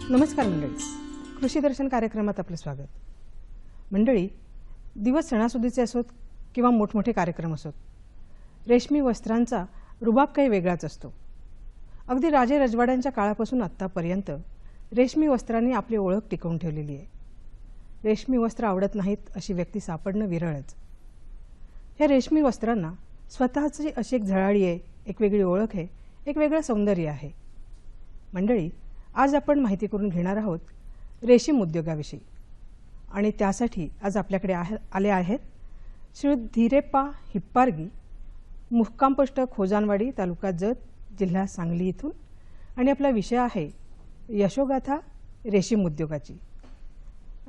नमस्कार मंडळी, कृषी दर्शन कार्यक्रमात आपले स्वागत. मंडळी, दिवस सणासुदीचे असोत किंवा मोठमोठे कार्यक्रम असोत, रेशमी वस्त्रांचा रुबाब काही वेगळाच असतो. अगदी राजे रजवाड्यांच्या काळापासून आत्तापर्यंत रेशमी वस्त्रांनी आपली ओळख टिकवून ठेवलेली आहे. रेशमी वस्त्र आवडत नाहीत अशी व्यक्ती सापडणं विरळच. ह्या रेशमी वस्त्रांना स्वतःची अशी एक झळाळी आहे, एक वेगळी ओळख आहे, एक वेगळं सौंदर्य आहे. मंडळी, आज आपण माहिती करून घेणार आहोत रेशीम उद्योगाविषयी. आणि त्यासाठी आज आपल्याकडे आले आहेत श्री धीरेप्पा हिप्पारगी, मुक्काम पोस्ट खोजानवाडी, तालुका जत, जिल्हा सांगली इथून. आणि आपला विषय आहे यशोगाथा रेशीम उद्योगाची.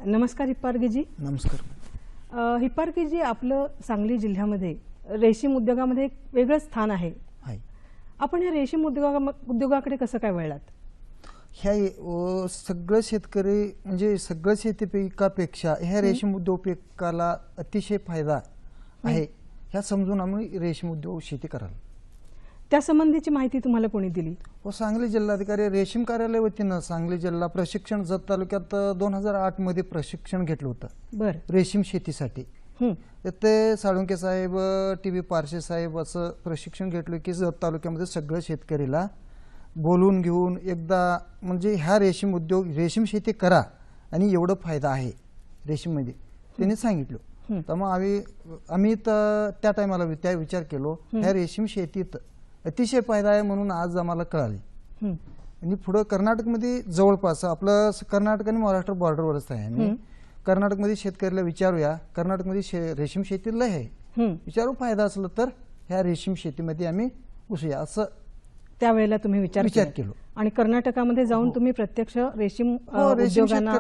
नमस्कार हिप्पारगीजी. नमस्कार. हिप्पारगीजी, आपलं सांगली जिल्ह्यामध्ये रेशीम उद्योगामध्ये एक वेगळं स्थान आहे. आपण या रेशीम उद्योगाकडे कसं काय वळलात? ह्या सगळं शेतकरी म्हणजे सगळं शेती पिकापेक्षा ह्या रेशीम उद्योग पिकाला अतिशय फायदा आहे ह्या समजून आम्ही रेशीम उद्योग शेती कराल. त्या संबंधीची माहिती तुम्हाला कोणी दिली? सांगली जिल्हाधिकारी रेशीम कार्यालय वतीनं सांगली जिल्हा प्रशिक्षण जत तालुक्यात 2008 मध्ये प्रशिक्षण घेतलं होतं. बरं. रेशीम शेतीसाठी. ते साळुंके साहेब, टीव्ही पारशे साहेब असं प्रशिक्षण घेतलं की जत तालुक्यामध्ये सगळं शेतकरीला बोलून घेऊन एकदा म्हणजे ह्या रेशीम उद्योग रेशीम शेती करा आणि एवढं फायदा आहे रेशीममध्ये त्यांनी सांगितलं. तर मग आम्ही तर त्या टायमाला त्या विचार केलो ह्या रेशीम शेतीत अतिशय फायदा आहे म्हणून आज आम्हाला कळाले. आणि पुढं कर्नाटकमध्ये जवळपास आपलं कर्नाटक आणि महाराष्ट्र बॉर्डरवरच आहे. कर्नाटकमध्ये शेतकऱ्याला विचारूया, कर्नाटकमध्ये रेशीम शेती लय आहे, विचारू फायदा असलं तर ह्या रेशीम शेतीमध्ये आम्ही घुसूया असं त्यावेळेला तुम्ही विचार केलो. आणि कर्नाटकामध्ये जाऊन तुम्ही प्रत्यक्ष रेशीम उद्योगांना,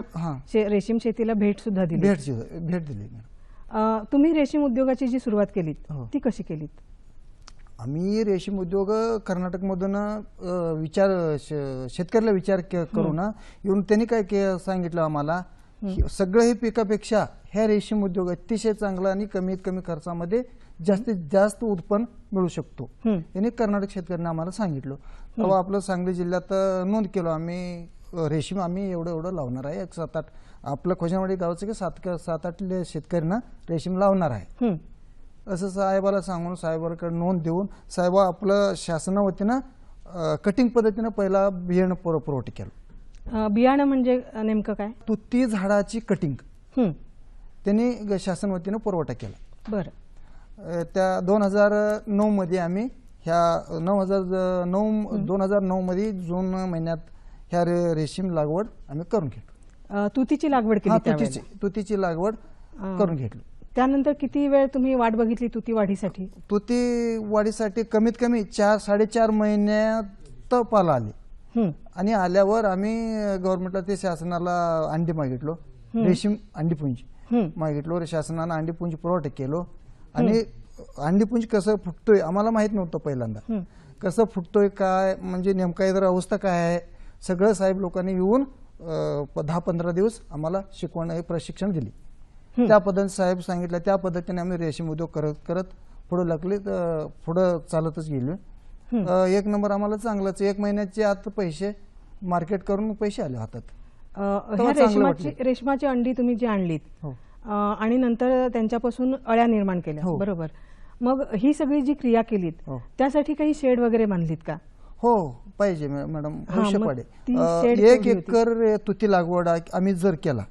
रेशीम शेतीला भेट सुद्धा दिली? भेट दिली. तुम्ही रेशीम उद्योगाची जी सुरुवात केलीत ती कशी केलीत? आम्ही रेशीम उद्योग कर्नाटकमधून शेतकऱ्याला विचार करू ना येऊन त्यांनी काय सांगितलं आम्हाला, सगळं हे पिकापेक्षा ह्या रेशीम उद्योग अतिशय चांगला आणि कमीत कमी खर्चामध्ये जास्तीत जास्त उत्पन्न मिळू शकतो यांनी कर्नाटक शेतकऱ्यांना आम्हाला सांगितलं. तेव्हा आपलं सांगली जिल्ह्यात नोंद केलो आम्ही रेशीम आम्ही एवढं लावणार आहे. 7-8 आपलं खोजानवाडी गावचं की 7-8 शेतकऱ्यांना रेशीम लावणार आहे असं साहेबाला सांगून साहेबांकडे नोंद देऊन साहेब आपलं शासनावतीनं कटिंग पद्धतीनं पहिला बियाणं पुरवठा केलं. बियाणं म्हणजे नेमकं काय? तुती झाडाची कटिंग त्यांनी शासन वतीनं पुरवठा केला. बरं. त्या 2009 मध्ये आम्ही ह्या 2009 मध्ये जून महिन्यात ह्या रेशीम लागवड आम्ही करून घेतली. तुतीची लागवड केली? तुतीची लागवड करून घेतली. त्यानंतर किती वेळ तुम्ही वाट बघितली तुती वाढीसाठी? तुती वाढीसाठी कमीत कमी 4-4.5 महिन्यात पाला आले. आणि आल्यावर आम्ही गव्हर्नमेंटला ते शासनाला अंडी मागितलो, रेशीम अंडीपुंज मागितलो. शासनानं अंडीपुंज पुरवठा केलो. आणि अंडीपुंज कसं फुटतोय आम्हाला माहित नव्हतं पहिल्यांदा, कसं फुटतोय काय म्हणजे नेमका इतर अवस्था काय आहे सगळं साहेब लोकांनी येऊन 10-15 दिवस आम्हाला प्रशिक्षण दिली. त्या पद्धतीने साहेब सांगितलं त्या पद्धतीने आम्ही रेशीम उद्योग करत करत पुढे लागले, पुढं चालतच गेलो. 1 नंबर आम्हाला चांगलंच 1 महिन्याचे आत पैसे मार्केट करून पैसे आले हातात. रेशमाची अंडी तुम्ही जी आणलीत आणि नंतर त्यांच्यापासून अळ्या निर्माण केल्या, बरोबर? मग ही सगळी जी क्रिया केलीत त्यासाठी काही शेड वगैरे बांधलीत का? हो, पाहिजे मॅडम. भविष्य पडे 1 एकर तुती लागवड आम्ही जर केला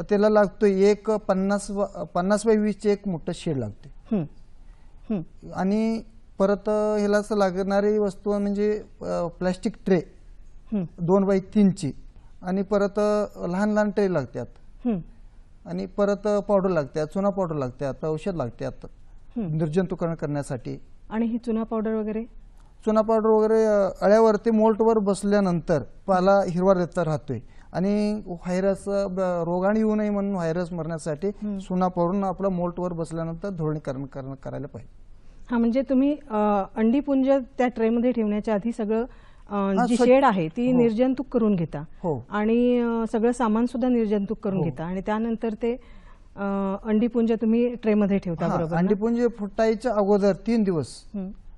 त्याला लागतोय 50x20 एक मोठं शेड लागते. आणि परत ह्याला लागणारी वस्तू म्हणजे प्लास्टिक ट्रे 2x3 आणि परत लहान लहान ट्रे लागतात. आणि परत पावडर लागतात, चुना पावडर लागतात, औषध लागतात निर्जंतुकरण करण्यासाठी. आणि ही चुना पावडर वगैरे अळ्यावरती मोल्टवर बसल्यानंतर पाला हिरवा राहतोय आणि व्हायरस रोगाणू येऊ नये म्हणून व्हायरस मरण्यासाठी चुना पावडर आपला मोल्टवर बसल्यानंतर धोरणीकरण करायला पाहिजे. म्हणजे तुम्ही अंडीपुंज त्या ट्रेमध्ये ठेवण्याच्या आधी सगळं जी शेड आहे ती निर्जंतुक करून घेता आणि सगळं सामान सुद्धा निर्जंतुक करून घेता आणि त्यानंतर ते अंडीपुंज तुम्ही ट्रेमध्ये ठेवता, बरोबर? अंडीपुंज फुटायच्या अगोदर 3 दिवस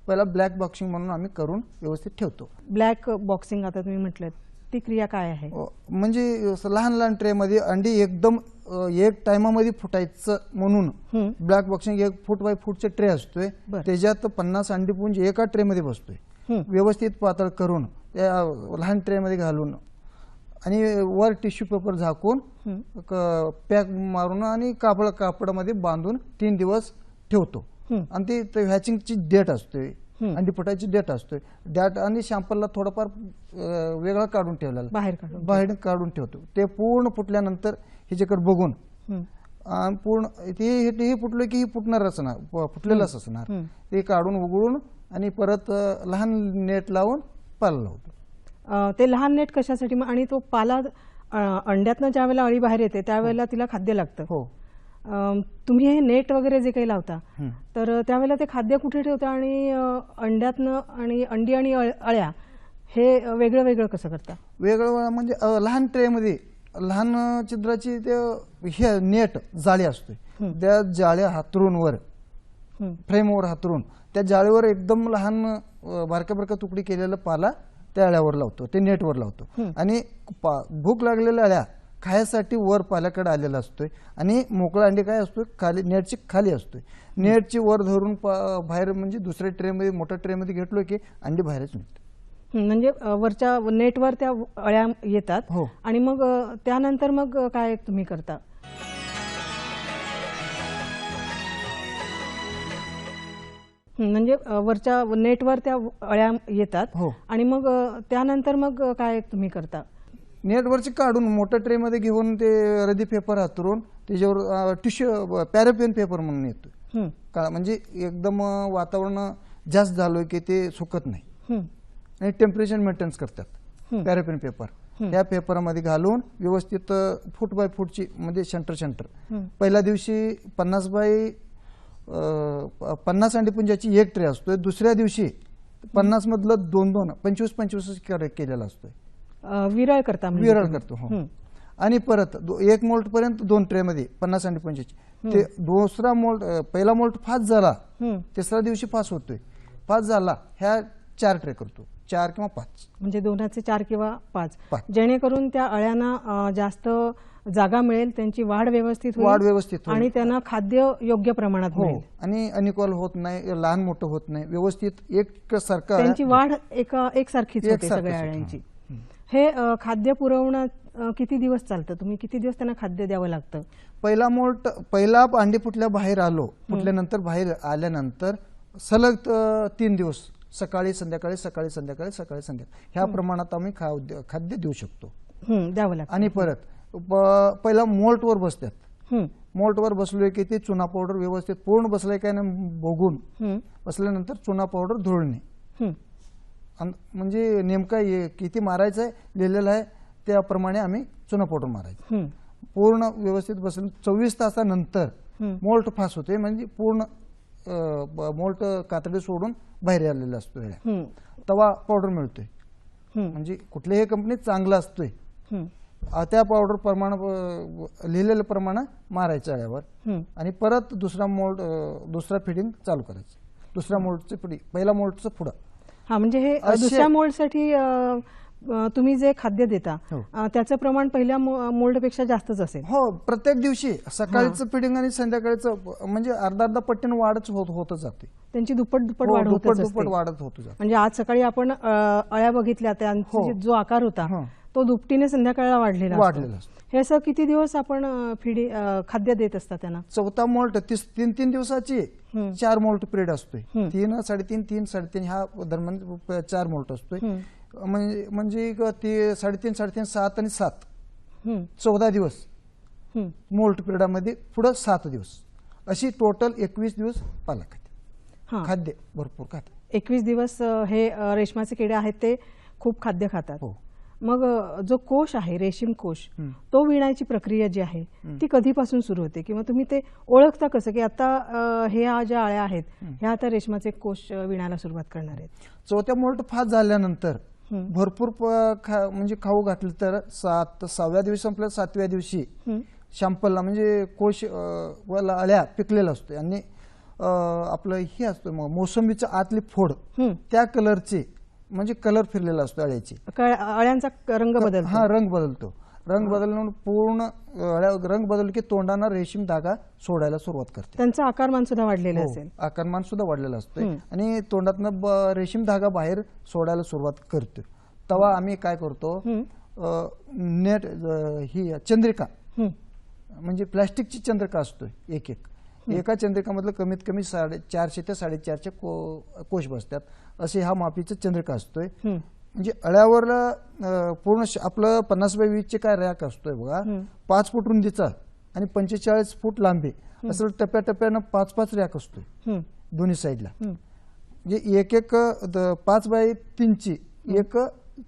पहिला ब्लॅक बॉक्सिंग म्हणून आम्ही करून व्यवस्थित ठेवतो. ब्लॅक बॉक्सिंग आता तुम्ही म्हटलं ती क्रिया काय आहे? म्हणजे लहान लहान ट्रे मध्ये अंडी एकदम एक टायमामध्ये फुटायचं म्हणून black boxing 1 foot by फूटचे tray असतोय, त्याच्यात 50 अंडीपुंज एका ट्रे मध्ये बसतोय, व्यवस्थित पातळ करून त्या लहान ट्रे मध्ये घालून आणि वर टिश्यू पेपर झाकून पॅक मारून आणि कापडामध्ये बांधून 3 दिवस ठेवतो. आणि ते हॅचिंगची डेट असते, अंडी फुटायची डेट असते, डेट आणि सॅम्पलला थोडंफार वेगळा काढून ठेवलेला बाहेर काढून ठेवतो. ते पूर्ण फुटल्यानंतर ह्याच्याकडे बघून पूर्ण हे फुटलं की फुटणारच ना, फुटलेलंच असणार, ते काढून उघडून आणि परत लहान नेट लावून पाला लावतो. ते लहान नेट कशासाठी? आणि तो पाला अंड्यातनं ज्या वेळेला अळी बाहेर येते त्यावेळेला तिला खाद्य लागतं. हो. तुम्ही हे नेट वगैरे जे काही लावता तर त्यावेळेला ते खाद्य कुठे ठेवता आणि अंड्यातनं आणि अंडी आणि अळ्या हे वेगळं वेगळं कसं करता? वेगळं म्हणजे लहान ट्रेमध्ये लहान छिद्राची हे नेट जाळी असते, त्या जाळ्या हातरून वर फ्रेमवर हातरून त्या जाळीवर एकदम लहान बारक्या बारक्या तुकडी केलेला पाला त्या अळ्यावर लावतो, ते नेटवर लावतो. आणि भूक लागलेल्या अळ्या खायसाठी वर पाल्याकडे आलेला असतोय आणि मोकळा अंडी काय असतो खाली नेटची खाली असतोय. नेटची वर धरून बाहेर म्हणजे दुसऱ्या ट्रेमध्ये मोठ्या ट्रेमध्ये घेतलो की अंडी बाहेरच निघते. म्हणजे वरच्या नेटवर त्या अळ्या येतात. हो. आणि मग त्यानंतर मग काय तुम्ही करता? म्हणजे वरच्या नेटवर त्या अळ्या येतात. हो. आणि मग त्यानंतर मग काय तुम्ही करता? नेटवरची काढून मोठ्या ट्रेमध्ये घेऊन ते रदी पेपर हातरून त्याच्यावर टिश्यू पॅराफिन पेपर म्हणून येतो, म्हणजे एकदम वातावरण जास्त झालं की ते सुकत नाही आणि टेम्परेचर मेंटेन्स करतात पॅराफिन पेपर. त्या पेपरमध्ये घालून व्यवस्थित फूट बाय फूटची म्हणजे सेंटर पहिल्या दिवशी 50 बाय 50 अंडीपुंजाची एक ट्रे असतोय, दुसऱ्या दिवशी 50 मधलं 2-2 25-25 केलेला असतोय. विरळ करता? विरळ करतो. हो. आणि परत 1 मोल्ट पर्यंत 2 ट्रे मध्ये 50 अंडीपुंजाची. ते दुसरा मोल्ट पहिला मोल्ट फास्ट झाला, तिसऱ्या दिवशी फास्ट होतोय, फास्ट झाला ह्या 4 ट्रे करतो, 4 किंवा 5. म्हणजे 2चे 4 किंवा 5, जेणेकरून त्या अळ्यांना जास्त जागा मिळेल, त्यांची वाढ व्यवस्थित होईल आणि त्यांना खाद्य योग्य प्रमाणात मिळेल आणि अनिक्वल होत नाही, लहान मोठं होत नाही, व्यवस्थित एकसारखं त्यांची वाढ एकसारखीच होते सगळ्या अळ्यांची. हे खाद्य पुरवणं किती दिवस चालतं? तुम्ही किती दिवस त्यांना खाद्य द्यावं लागतं? पहिला अंडी फुटल्यानंतर बाहेर आल्यानंतर सलग 3 दिवस सकाळी संध्याकाळी सकाळी संध्याकाळी सकाळी संध्याकाळी ह्या प्रमाणात आम्ही खाद्य देऊ शकतो. द्यावं लागतं. आणि परत पहिला मोल्टवर बसतात, मोल्टवर बसलोय की ते चुना पावडर व्यवस्थित पूर्ण बसलाय काय नाही बघून बसल्यानंतर चुना पावडर धुळणे, म्हणजे नेमका किती मारायचं आहे लिहिलेलं आहे त्याप्रमाणे आम्ही चुना पावडर मारायचं. पूर्ण व्यवस्थित बसून 24 तासानंतर मोल्ट फास होते, म्हणजे पूर्ण मोल्ट कातडी सोडून बाहेर आलेला असतो, तवा पावडर मिळतोय. म्हणजे कुठल्याही कंपनीत चांगला असतोय त्या पावडर प्रमाण लिहिलेलं प्रमाण मारायचं अळ्यावर आणि परत दुसरा फिडिंग चालू करायचं. दुसऱ्या मोल्टचं फिडिंग पहिला मोल्टचं पुढं. म्हणजे हे दुसऱ्या मोल्डसाठी तुम्ही जे खाद्य देता त्याचं प्रमाण पहिल्या मोल्डपेक्षा जास्तच असेल? हो, प्रत्येक दिवशी सकाळचं फिडिंग आणि संध्याकाळचं म्हणजे अर्धा पट्टीने वाढच होत जाते, त्यांची दुप्पट वाढ वाढत होत जाते. म्हणजे आज सकाळी आपण अळ्या बघितल्या, त्यांचा जो आकार होता तो दुपटीने संध्याकाळला वाढलेला असतो. हे असं किती दिवस आपण खाद्य देत असता त्यांना? चौथा मोल्ट 3 दिवसाची 4 मोल्ट पिरियड असतोय, 3, 3.5, 3, 3.5 ह्या दरम्यान 4 मोल्ट असतोय. म्हणजे 3.5, 7 आणि 7 14 दिवस मोल्ट पिरियडामध्ये पुढे 7 दिवस अशी टोटल 21 दिवस पाला खाद्य भरपूर खातात. 21 दिवस हे रेशमाचे किडे आहेत ते खूप खाद्य खातात. मग जो कोश आहे रेशीम कोश, तो विणायची प्रक्रिया जी आहे ती कधीपासून सुरू होते किंवा तुम्ही ते ओळखता कसं की आता ह्या ज्या अळ्या आहेत ह्या आता रेशमाचे कोश विणायला सुरुवात करणार आहेत? चौथ्या मोल्ट फास्ट झाल्यानंतर भरपूर म्हणजे खाऊ घातलं तर 6व्या दिवशी संपलं, 7व्या दिवशी शॅम्पलला म्हणजे कोश अळ्या पिकलेला असतो आणि आपलं हे असतं मोसंबीचं आतली फोड त्या कलरचे म्हणजे कलर फिरलेला असतो अळ्याची. अळ्यांचा रंग बदलतो. हा, रंग बदलतो. रंग बदलून पूर्ण रंग बदल की तोंडाना रेशीम धागा सोडायला सुरुवात करते. त्यांचा आकारमान सुद्धा वाढलेलं असेल. आकारमान सुद्धा वाढलेलं असतं आणि तोंडातनं रेशीम धागा बाहेर सोडायला सुरुवात करतो. तेव्हा आम्ही काय करतो, नेट ही चंद्रिका म्हणजे प्लास्टिकची चंद्रिका असतोय, एका चंद्रिकामधलं कमीत कमी 450 ते 450 कोश बसतात, असे हा मापीचं चंद्रिका असतोय. म्हणजे अळ्यावर पूर्ण आपलं 50x20 काय रॅक असतोय बघा, 5 फूट रुंदीचा आणि 45 फूट लांबी असं टप्प्याटप्प्यानं 5-5 रॅक असतोय दोन्ही साईडला. म्हणजे एक 5x3 एक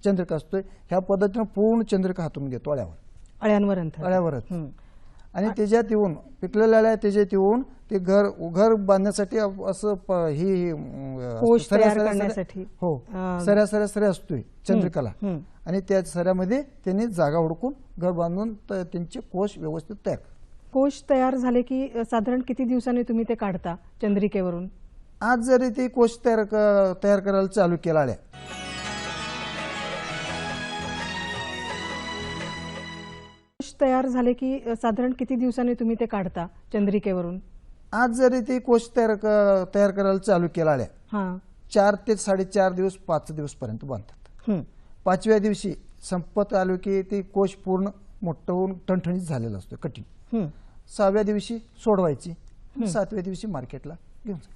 चंद्रिका असतोय. ह्या पद्धतीनं पूर्ण चंद्रिका हातून घेतो अळ्यावरच. आणि त्याच्यात येऊन पिकलेल्या अळ्या त्याच्यात येऊन ते घर बांधण्यासाठी असं सऱ्या असतोय चंद्रिकाला, आणि त्या सऱ्यामध्ये त्यांनी जागा हुडकून घर बांधून त्यांचे कोश व्यवस्थित तयार. कोश तयार झाले की साधारण किती दिवसांनी तुम्ही ते काढता चंद्रिकेवरून? आज जरी ते कोश तयार करायला चालू केला अळ्या, तयार झाले की साधारण किती दिवसांनी तुम्ही ते काढता चंद्रिकेवरून? आज जरी ते कोश तयार करायला चालू केला अळ्या, 4 ते 4.5 दिवस 5 दिवस पर्यंत बांधतात. 5व्या दिवशी संपत आलो की ते कोश पूर्ण मोठं होऊन ठणठणीत झालेला असतो, कठीण. 6व्या दिवशी सोडवायची, 7व्या दिवशी मार्केटला घेऊन जायची.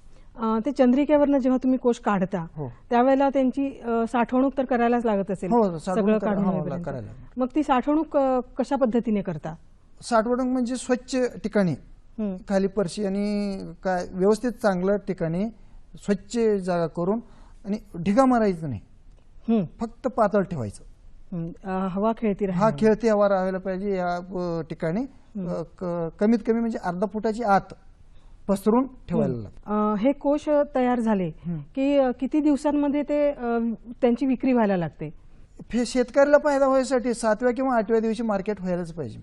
ते चंद्रिकेवरनं जेव्हा तुम्ही कोश काढता त्यावेळेला त्यांची साठवणूक तर करायलाच लागत असेल, सगळं काढून. मग ती साठवणूक कशा पद्धतीने करता? साठवणूक म्हणजे स्वच्छ ठिकाणी, खाली फरशी आणि काय व्यवस्थित चांगलं ठिकाणी स्वच्छ जागा करून, आणि ढिगा मारायचं नाही, फक्त पातळ ठेवायचं. हवा खेळती हवा राहायला पाहिजे या ठिकाणी. कमीत कमी म्हणजे अर्धा फुटाची आत पसरून ठेवायला लागतं. हे कोश तयार झाले की किती दिवसांमध्ये ते त्यांची विक्री व्हायला लागते? शेतकऱ्याला फायदा व्हायसाठी 7व्या किंवा 8व्या दिवशी मार्केट व्हायलाच पाहिजे.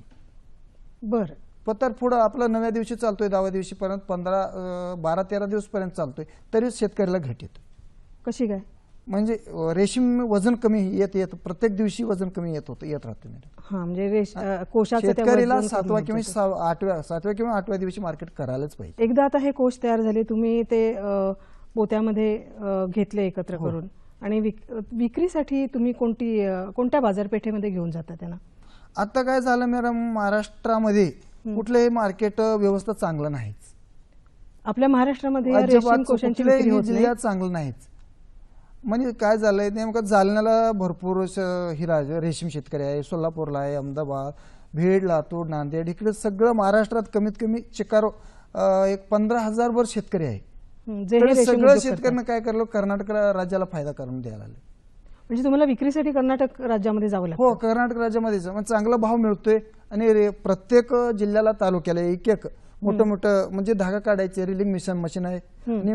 बरं. पत्तर पुढं आपलं 9व्या दिवशी चालतोय, 10व्या दिवशी पर्यंत 12-13 दिवस पर्यंत चालतोय, तरी शेतकऱ्याला घट येतो. कशी काय? म्हणजे रेशीम वजन कमी येत प्रत्येक दिवशी वजन कमी येत राहतं. म्हणजे शेतकऱ्याला 7व्या किंवा 8व्या दिवशी मार्केट करायलाच पाहिजे. एकदा आता हे कोश तयार झाले, तुम्ही ते पोत्यामध्ये घेतले एकत्र करून, आणि विक्रीसाठी तुम्ही कोणत्या बाजारपेठेमध्ये घेऊन जाता त्यांना? आता काय झालं मॅडम, महाराष्ट्रामध्ये कुठलंही मार्केट व्यवस्था चांगलं नाहीच. आपल्या महाराष्ट्रामध्ये रेशीम कोशांची विक्री होत नाही, चांगलं नाहीच. म्हणजे काय झालंय नेमकं, जालन्याला भरपूर रेशीम शेतकरी आहे, सोलापूरला आहे, अहमदाबाद, बीड, लातूर, नांदेड, इकडे सगळं महाराष्ट्रात कमीत कमी चिकारो 15,000 वर शेतकरी आहे. सगळं शेतकऱ्यांना काय करलं, कर्नाटक राज्याला फायदा करून द्यायला लागले. म्हणजे तुम्हाला विक्रीसाठी कर्नाटक राज्यामध्ये जावं लागतं? हो, कर्नाटक राज्यामध्ये चांगला भाव मिळतोय, आणि प्रत्येक जिल्ह्याला तालुक्याला एक मोठं म्हणजे धागा काढायचे रिलिंग मशीन आहे, आणि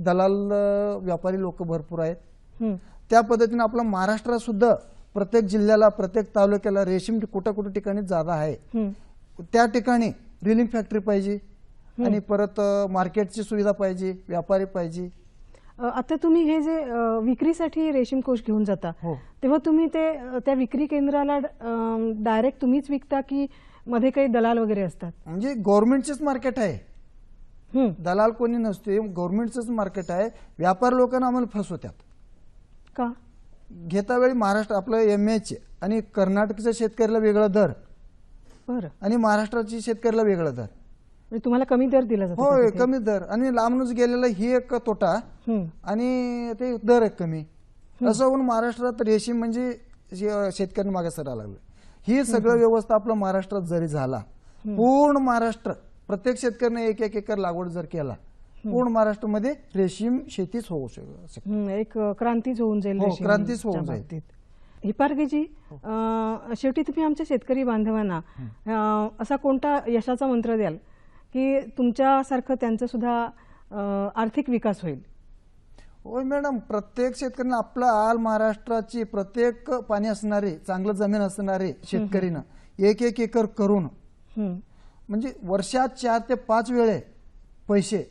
दलाल व्यापारी लोक भरपूर आहेत. त्या पद्धतीने आपला महाराष्ट्रात सुद्धा प्रत्येक जिल्ह्याला प्रत्येक तालुक्याला रेशीम कुठं ठिकाणी जागा आहे, त्या ठिकाणी रिलिंग फॅक्टरी पाहिजे, आणि परत मार्केटची सुविधा पाहिजे, व्यापारी पाहिजे. आता तुम्ही हे जे विक्रीसाठी रेशीम कोश घेऊन जाता, तेव्हा तुम्ही त्या विक्री केंद्राला डायरेक्ट तुम्हीच विकता की मध्ये काही दलाल वगैरे असतात? म्हणजे गव्हर्नमेंटचेच मार्केट आहे, दलाल कोणी नसते, गव्हर्नमेंटचंच मार्केट आहे. व्यापार लोकांना आम्हाला फसवतात. का? घेता वेळी महाराष्ट्र आपलं MH आणि कर्नाटकच्या शेतकऱ्याला वेगळा दर, आणि महाराष्ट्राच्या शेतकऱ्याला वेगळा दर. तुम्हाला कमी दर दिला जातो? हो, कमी दर, आणि लांबूनच गेलेला ही एक तोटा, आणि ते दर एक कमी. असं होऊन महाराष्ट्रात रेशीम म्हणजे शेतकऱ्यांना मागे सरायला लागलं. ही सगळं व्यवस्था आपलं महाराष्ट्रात जरी झाला, पूर्ण महाराष्ट्र प्रत्येक शेतकऱ्याने 1 एकर लागवड जर केला, पूर्ण महाराष्ट्रामध्ये रेशीम शेतीच होऊ शकते. एक क्रांतीच होऊन जाईल. क्रांतीच होऊन जाईल. हिपारगेजी, शेवटी तुम्ही आमच्या शेतकरी बांधवांना असा कोणता यशाचा मंत्र द्याल की तुमच्यासारखं त्यांचा सुद्धा आर्थिक विकास होईल? होय मॅडम, प्रत्येक शेतकऱ्यांना आपला आल महाराष्ट्राची प्रत्येक पाणी असणारे, चांगलं जमीन असणारे शेतकरीनं 1 एकर करून, म्हणजे वर्षात 4 ते 5 वेळे पैसे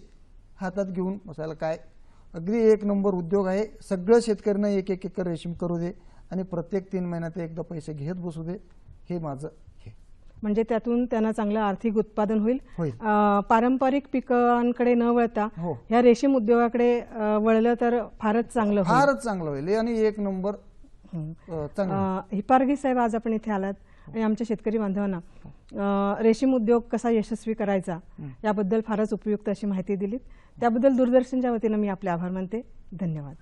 हातात घेऊन बसायला काय अगदी एक नंबर उद्योग आहे. सगळं शेतकऱ्यांना एक एक एकर रेशीम करू दे आणि प्रत्येक 3 महिन्यात एकदा पैसे घेत बसू दे, हे माझं हे. म्हणजे त्यातून त्यांना चांगलं आर्थिक उत्पादन होईल. होईल. पारंपरिक पिकांकडे न वळता हो. ह्या रेशीम उद्योगाकडे वळलं तर फारच चांगलं होईल. फारच चांगलं होईल आणि एक नंबर चांगलं. हिपारगी साहेब, आज आपण इथे आलात आणि आमच्या शेतकरी बांधवांना रेशीम उद्योग कसा यशस्वी करायचा याबद्दल फारच उपयुक्त अशी माहिती दिलीत. त्याबद्दल दूरदर्शनच्या वतीनं मी आपले आभार मानते. धन्यवाद.